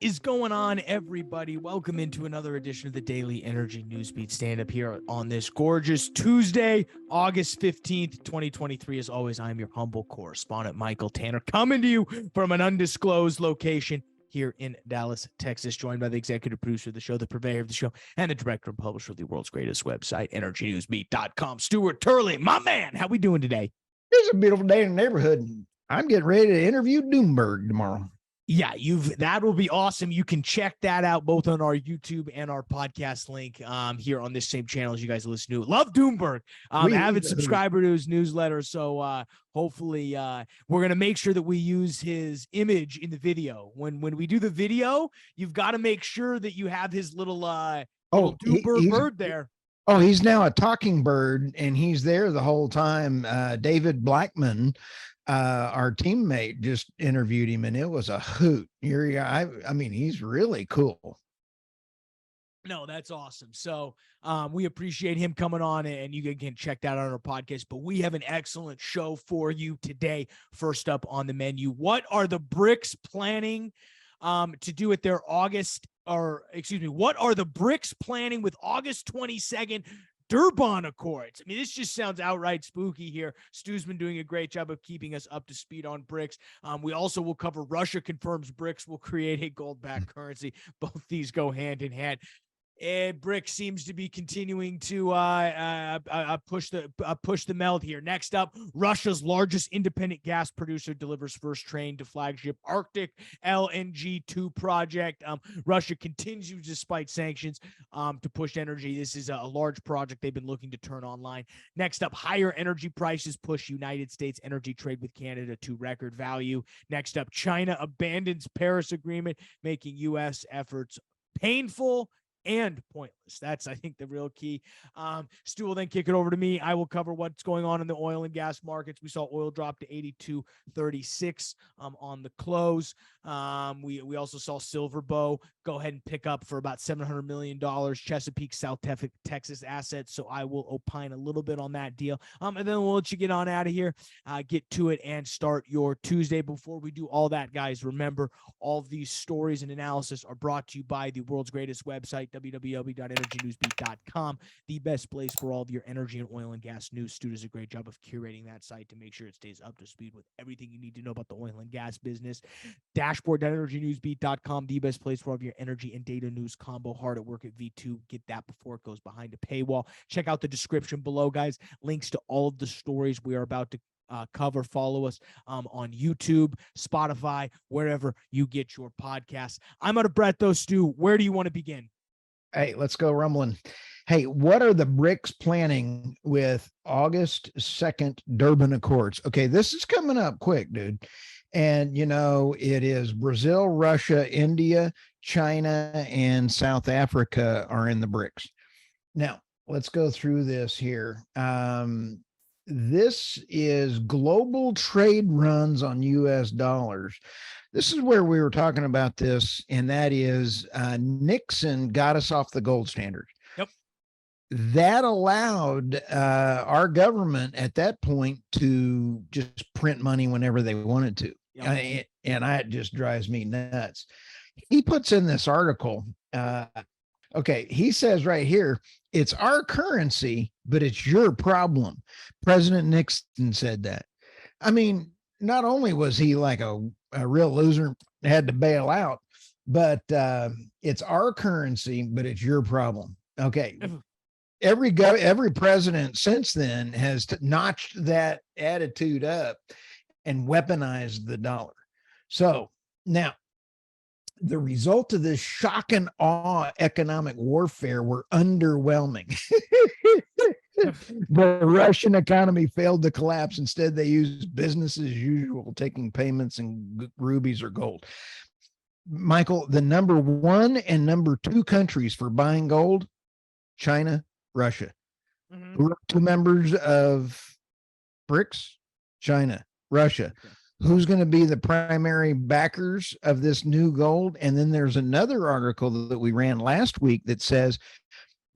is going on, everybody? Welcome into another edition of the Daily Energy Newsbeat Stand-Up here on this gorgeous Tuesday, August 15th, 2023. As always, I'm your humble correspondent, Michael Tanner, coming to you from an undisclosed location here in Dallas, Texas, joined by the executive producer of the show, the purveyor of the show, and the director and publisher of the world's greatest website, EnergyNewsbeat.com, Stuart Turley. My man, how we doing today? It's a beautiful day in the neighborhood. I'm getting ready to interview Doomberg tomorrow. Yeah, that will be awesome. You can check that out both on our YouTube and our podcast link here on this same channel as you guys listen to. Love Doomberg. Avid subscriber to his newsletter. So hopefully we're going to make sure that we use his image in the video. When we do the video, you've got to make sure that you have his little Doomberg bird there. Oh, he's now a talking bird, and he's there the whole time. David Blackman, our teammate, just interviewed him, and it was a hoot. I mean, he's really cool. No, that's awesome. So we appreciate him coming on, and you can check that out on our podcast. But we have an excellent show for you today. First up on the menu, what are the BRICS planning to do at their what are the BRICS planning with August 22nd Durban Accords? I mean, this just sounds outright spooky here. Stu's been doing a great job of keeping us up to speed on BRICS. We also will cover Russia confirms BRICS will create a gold-backed currency. Both these go hand in hand. BRICS seems to be continuing to push the meld here. Next up, Russia's largest independent gas producer delivers first train to flagship Arctic LNG 2 project. Russia continues, despite sanctions, to push energy. This is a large project they've been looking to turn online. Next up, higher energy prices push United States energy trade with Canada to record value. Next up, China abandons Paris Agreement, making U.S. efforts painful and pointless. That's, I think, the real key. Stu will then kick it over to me. I will cover what's going on in the oil and gas markets. We saw oil drop to 82.36 on the close. We also saw Silverbow go ahead and pick up for about $700 million Chesapeake, South Texas assets. So I will opine a little bit on that deal. And then we'll let you get on out of here, get to it, and start your Tuesday. Before we do all that, guys, remember, all of these stories and analysis are brought to you by the world's greatest website, www.energynewsbeat.com, the best place for all of your energy and oil and gas news. Stu does a great job of curating that site to make sure it stays up to speed with everything you need to know about the oil and gas business. Dashboard.energynewsbeat.com, the best place for all of your energy and data news combo. Hard at work at V2. Get that before it goes behind a paywall. Check out the description below, guys. Links to all of the stories we are about to cover. Follow us on YouTube, Spotify, wherever you get your podcasts. I'm out of breath, though, Stu. Where do you want to begin? Hey, let's go rumbling. Hey, what are the BRICS planning with August 2nd Durban Accords? Okay, this is coming up quick, dude. And, you know, it is Brazil, Russia, India, China, and South Africa are in the BRICS. Now, let's go through this here. This is global trade runs on U.S. dollars. This is where we were talking about this, and that is Nixon got us off the gold standard. Yep. That allowed our government at that point to just print money whenever they wanted to. Yep. And it just drives me nuts. He puts in this article. Okay, he says right here, it's our currency, but it's your problem. President Nixon said that. I mean, not only was he like a real loser, had to bail out, but it's our currency, but it's your problem. Okay. Every president since then has notched that attitude up and weaponized the dollar. So now, the result of this shock and awe economic warfare were underwhelming. The Russian economy failed to collapse. Instead, they used business as usual, taking payments in rubies or gold. Michael, the number 1 and number 2 countries for buying gold, China, Russia. Mm-hmm. Who are 2 members of BRICS? China, Russia. Okay. Who's going to be the primary backers of this new gold? And then there's another article that we ran last week that says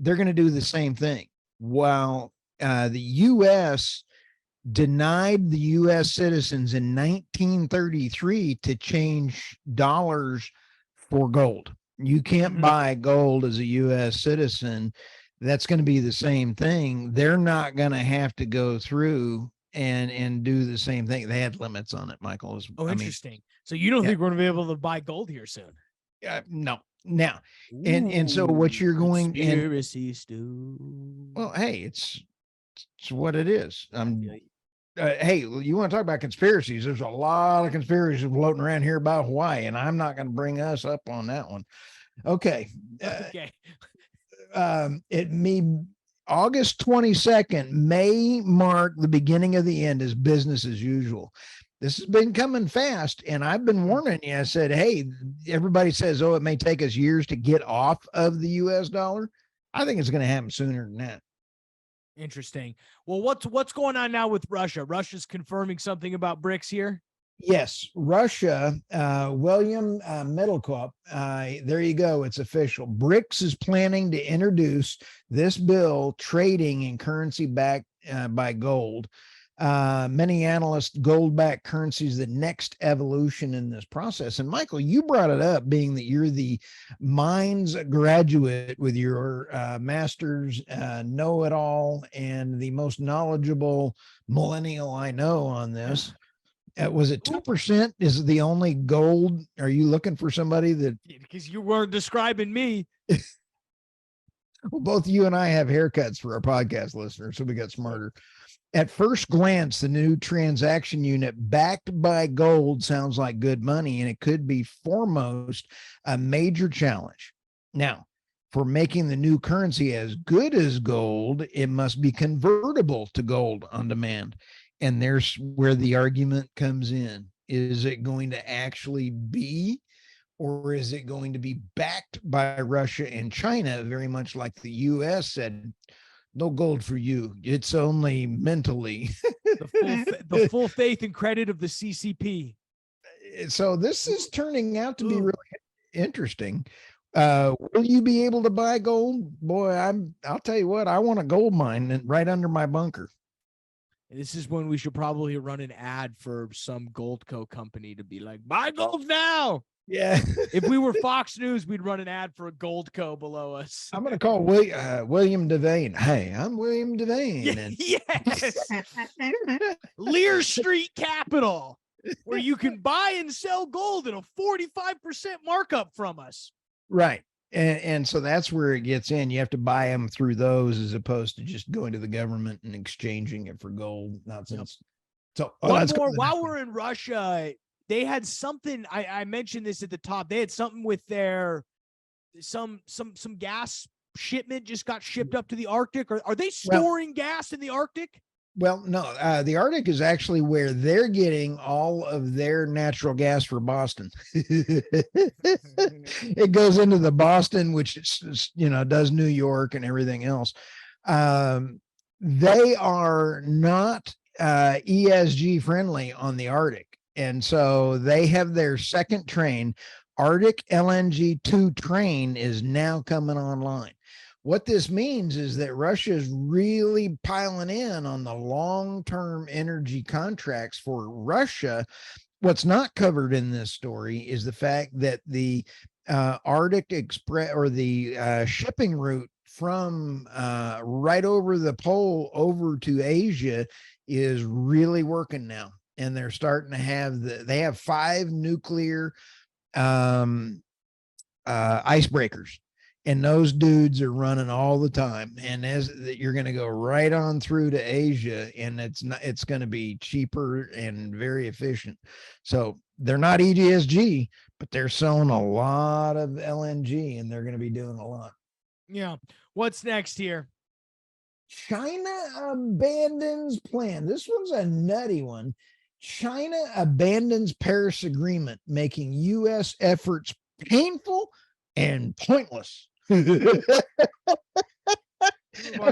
they're going to do the same thing. While the U.S. denied the U.S. citizens in 1933 to change dollars for gold. You can't Mhm. buy gold as a U.S. citizen. That's going to be the same thing. They're not going to have to go through and do the same thing. They had limits on it, Michael. Oh, I mean, interesting. So you don't yeah, think we're going to be able to buy gold here soon? no. Now, and so what Ooh, you're going and conspiracy stew. well, hey, it's what it is. I feel you. Hey, you want to talk about conspiracies? There's a lot of conspiracies floating around here about Hawaii, and I'm not going to bring us up on that one. Okay. Okay. It may August 22nd may mark the beginning of the end as business as usual. This has been coming fast, and I've been warning you. I said, hey, everybody says, oh, it may take us years to get off of the US dollar. I think it's going to happen sooner than that. Interesting. Well, what's going on now with Russia? Russia's confirming something about BRICS here. Yes, Russia, William Middlecop, there you go. It's official. BRICS is planning to introduce this bill trading in currency backed by gold. Many analysts, gold-backed currencies, the next evolution in this process. And Michael, you brought it up, being that you're the mines graduate with your master's, know-it-all, and the most knowledgeable millennial I know on this. Was it 2%? Is it the only gold? Are you looking for somebody that? Because you weren't describing me. Well, both you and I have haircuts for our podcast listeners, so we got smarter. At first glance, the new transaction unit backed by gold sounds like good money, and it could be foremost a major challenge. Now, for making the new currency as good as gold, it must be convertible to gold on demand. And there's where the argument comes in. Is it going to actually be, or is it going to be backed by Russia and China, very much like the US said, no gold for you. It's only mentally. The full faith and credit of the CCP. So this is turning out to be really interesting. Will you be able to buy gold? Boy, I'll tell you what, I want a gold mine right under my bunker. This is when we should probably run an ad for some Goldco company to be like, buy gold now. Yeah. If we were Fox News, we'd run an ad for a Goldco below us. I'm going to call William Devane. Hey, I'm William Devane. And yes. Lear Street Capital, where you can buy and sell gold at a 45% markup from us. Right. And so that's where it gets in. You have to buy them through those as opposed to just going to the government and exchanging it for gold. Nonsense. Yep. So one more while we're in Russia, they had something. I mentioned this at the top. They had something with their some gas shipment just got shipped up to the Arctic. Are they storing gas in the Arctic? Well, no, the Arctic is actually where they're getting all of their natural gas for Boston. It goes into the Boston, which is, does New York and everything else. They are not ESG friendly on the Arctic. And so they have their second train. Arctic LNG 2 train is now coming online. What this means is that Russia is really piling in on the long-term energy contracts for Russia. What's not covered in this story is the fact that the Arctic Express, or the shipping route from right over the pole over to Asia, is really working now. And they're starting to have they have 5 nuclear icebreakers. And those dudes are running all the time. And as you're going to go right on through to Asia, and it's going to be cheaper and very efficient. So they're not ESG, but they're selling a lot of LNG, and they're going to be doing a lot. Yeah. What's next here? China abandons plan. This one's a nutty one. China abandons Paris Agreement, making U.S. efforts painful and pointless. My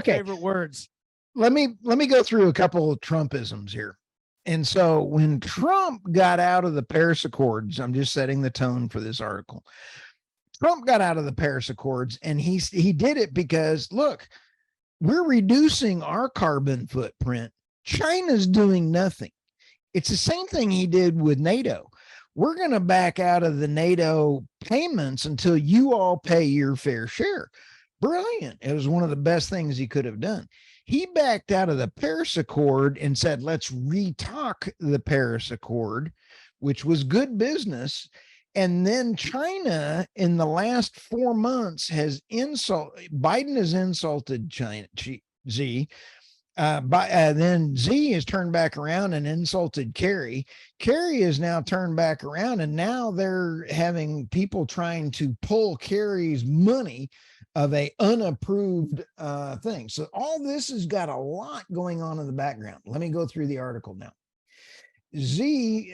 favorite words. Let me go through a couple of Trumpisms here. And so when Trump got out of the Paris Accords, I'm just setting the tone for this article. Trump got out of the Paris Accords, and he did it because, look, we're reducing our carbon footprint. China's doing nothing. It's the same thing he did with NATO. we're going to back out of the NATO payments until you all pay your fair share. Brilliant. It was one of the best things he could have done. He backed out of the Paris Accord and said, let's retalk the Paris Accord, which was good business. And then China in the last 4 months Biden has insulted China, Xi. Then Xi has turned back around and insulted Kerry. Kerry is now turned back around, and now they're having people trying to pull Kerry's money of a unapproved thing. So all this has got a lot going on in the background. Let me go through the article now. Xi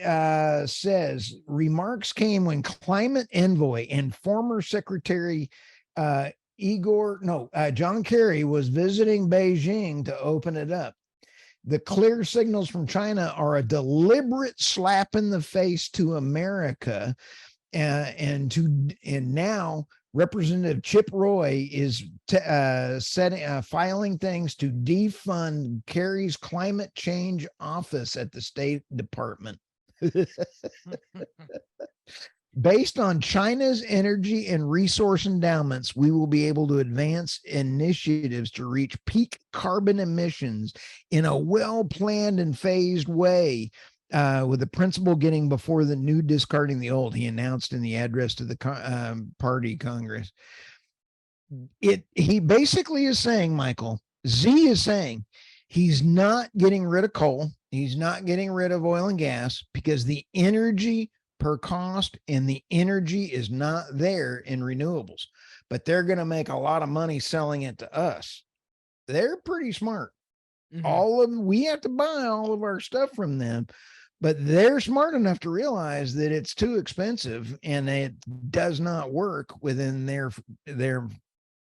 says remarks came when climate envoy and former Secretary John Kerry was visiting Beijing to open it up. The clear signals from China are a deliberate slap in the face to America, and now Representative Chip Roy is filing things to defund Kerry's climate change office at the State Department. Based on China's energy and resource endowments, we will be able to advance initiatives to reach peak carbon emissions in a well-planned and phased way, with the principle getting before the new, discarding the old, he announced in the address to the party Congress. He basically is saying, Michael, Xi is saying he's not getting rid of coal. He's not getting rid of oil and gas because the energy per cost and the energy is not there in renewables, but they're going to make a lot of money selling it to us. They're pretty smart. Mm-hmm. We have to buy all of our stuff from them, but they're smart enough to realize that it's too expensive and it does not work within their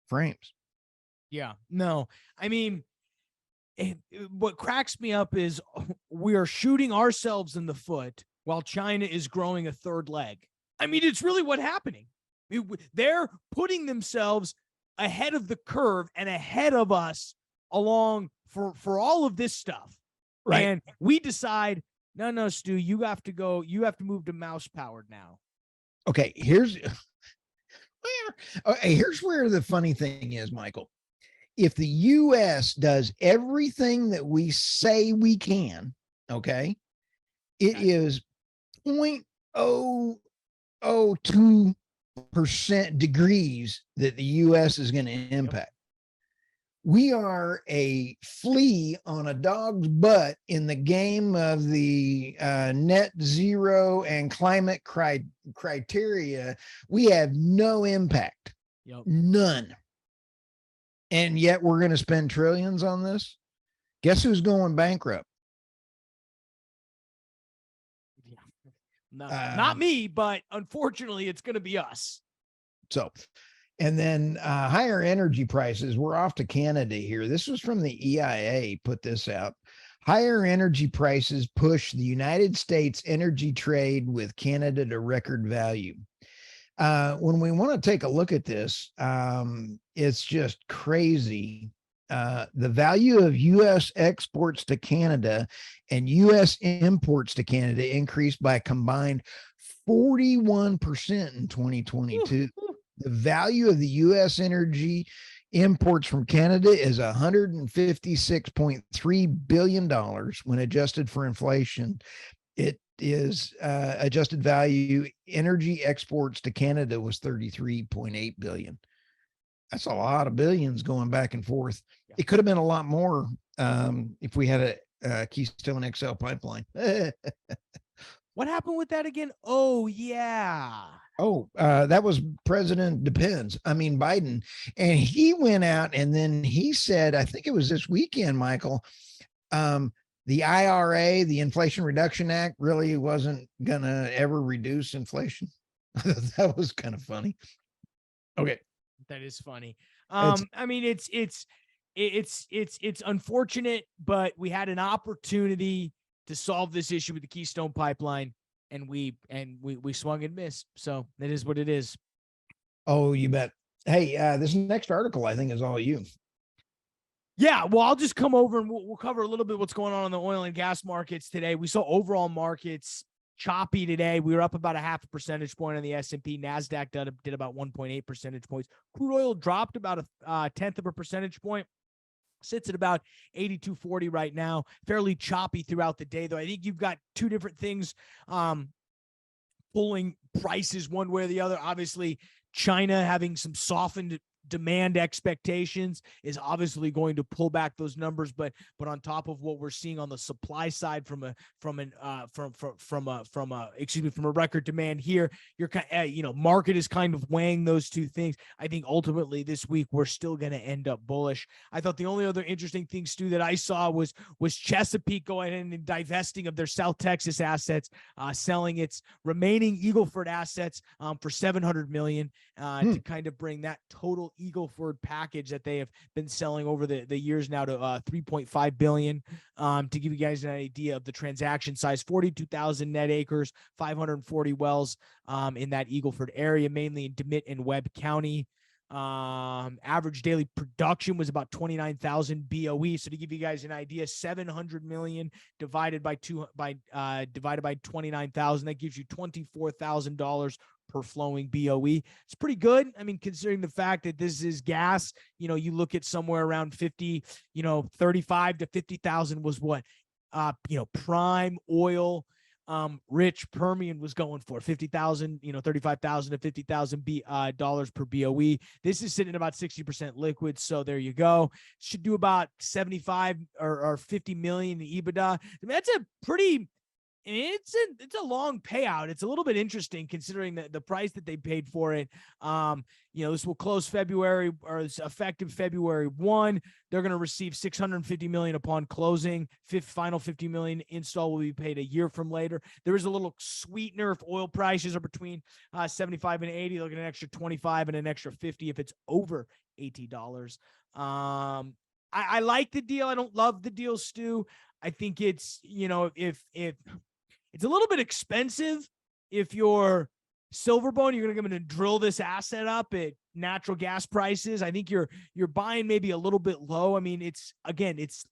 frames. Yeah, no, I mean, what cracks me up is we are shooting ourselves in the foot while China is growing a third leg. I mean, it's really what's happening. They're putting themselves ahead of the curve and ahead of us along for all of this stuff. Right. And we decide, no, Stu, you have to move to mouse powered now. Okay, here's where the funny thing is, Michael. If the U.S. does everything that we say we can, okay, it is 0.002% degrees that the U.S. is going to impact. We are a flea on a dog's butt in the game of the net zero and climate criteria. We have no impact, none. And yet we're going to spend trillions on this. Guess who's going bankrupt? No, not me, but unfortunately it's going to be us. So, and then higher energy prices. We're off to Canada here. This was from the EIA, put this out. Higher energy prices push the United States energy trade with Canada to record value. When we want to take a look at this, it's just crazy. The value of U.S. exports to Canada and U.S. imports to Canada increased by a combined 41% in 2022. The value of the U.S. energy imports from Canada is $156.3 billion when adjusted for inflation. It is adjusted value. Energy exports to Canada was 33.8 billion. That's a lot of billions going back and forth. Yeah. It could have been a lot more if we had a Keystone XL pipeline. What happened with that again? Oh, yeah. Oh, that was Biden. And he went out and then he said, I think it was this weekend, Michael, the IRA, the Inflation Reduction Act, really wasn't going to ever reduce inflation. That was kind of funny. Okay. That is funny. I mean, it's unfortunate, but we had an opportunity to solve this issue with the Keystone Pipeline, and we swung and missed. So that is what it is. Oh, you bet. Hey, this next article, I think, is all you. Yeah, well, I'll just come over and we'll cover a little bit what's going on in the oil and gas markets today. We saw overall markets choppy today. We were up about a half a percentage point on the S&P. NASDAQ did about 1.8 percentage points. Crude oil dropped about a tenth of a percentage point. Sits at about 82.40 right now. Fairly choppy throughout the day, though. I think you've got two different things pulling prices one way or the other. Obviously, China having some softened demand expectations is obviously going to pull back those numbers, but on top of what we're seeing on the supply side from a record demand here, you're kind of, market is kind of weighing those two things. I think ultimately this week we're still going to end up bullish. I thought the only other interesting thing, Stu, that I saw was Chesapeake going in and divesting of their South Texas assets, selling its remaining Eagle Ford assets for $700 million to kind of bring that total Eagle Ford package that they have been selling over the years now to $3.5 billion. To give you guys an idea of the transaction size, 42,000 net acres, 540 wells in that Eagle Ford area, mainly in DeWitt and Webb County. Average daily production was about 29,000 BOE. So to give you guys an idea, 700 million divided by 29,000, that gives you $24,000 per flowing BOE. It's pretty good. I mean, considering the fact that this is gas, you look at somewhere around 50, 35 to 50,000 was what, prime oil, rich Permian was going for 50,000, 35,000 to 50,000 dollars per BOE. This is sitting at about 60% liquid. So there you go. Should do about 75 or 50 million in EBITDA. I mean, that's a pretty, it's a long payout. It's a little bit interesting considering the price that they paid for it. This will close February, or it's effective February 1. They're going to receive $650 million upon closing. Final $50 million install will be paid a year from later. There is a little sweetener if oil prices are between 75 and 80. They'll get an extra 25 and an extra 50 if it's over $80. I like the deal. I don't love the deal, Stu. I think it's, if it's a little bit expensive if you're SilverBow, you're going to drill this asset up at natural gas prices. I think you're buying maybe a little bit low. I mean, it's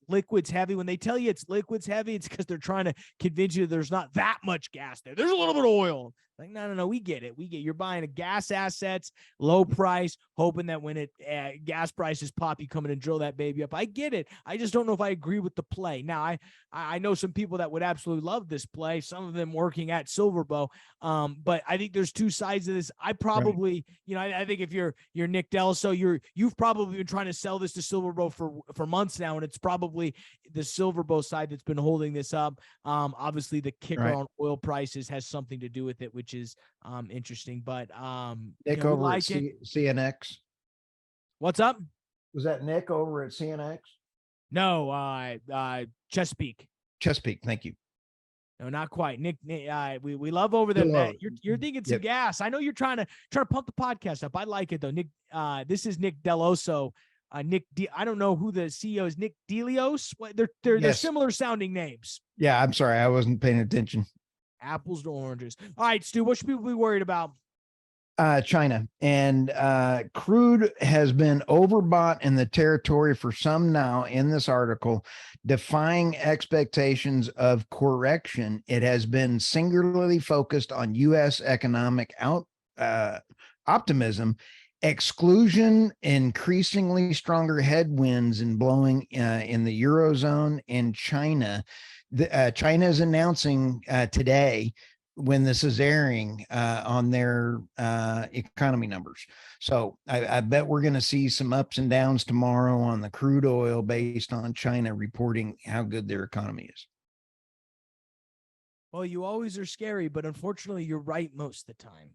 liquids heavy. When they tell you it's liquids heavy, it's because they're trying to convince you there's not that much gas there. There's a little bit of oil. Like, no, we get it. You're buying a gas assets, low price, hoping that when gas prices pop, you come in and drill that baby up. I get it. I just don't know if I agree with the play. Now, I know some people that would absolutely love this play, some of them working at SilverBow. But I think there's two sides of this. I probably, I think if you're Nick Delso, you've probably been trying to sell this to SilverBow for months now, and it's probably the SilverBow side that's been holding this up. Obviously the kicker on oil prices has something to do with it, which is interesting. But Nick over at CNX. What's up? Was that Nick over at CNX? No, Chesapeake. Chesapeake, thank you. No, not quite. Nick, we love over there. You're thinking some gas. I know you're trying to pump the podcast up. I like it though. Nick, this is Nick Deloso. I don't know who the CEO is. Nick Delios. They're similar sounding names. Yeah, I'm sorry, I wasn't paying attention. Apples to oranges. All right, Stu, what should people be worried about? China and crude has been overbought in the territory for some now in this article, defying expectations of correction. It has been singularly focused on U.S. economic optimism, exclusion, increasingly stronger headwinds and blowing in the Eurozone and China. China is announcing today, when this is airing, on their economy numbers. So I bet we're going to see some ups and downs tomorrow on the crude oil based on China reporting how good their economy is. Well, you always are scary, but unfortunately you're right most of the time.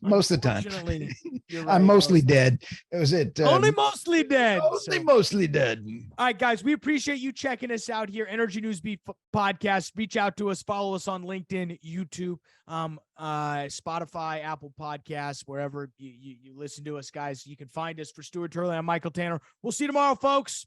Most of the time. Right, I'm mostly dead. Was it only mostly dead? Mostly dead. All right, guys, we appreciate you checking us out here. Energy News Beat Podcast. Reach out to us. Follow us on LinkedIn, YouTube, Spotify, Apple Podcasts, wherever you listen to us, guys. You can find us. For Stuart Turley, I'm Michael Tanner. We'll see you tomorrow, folks.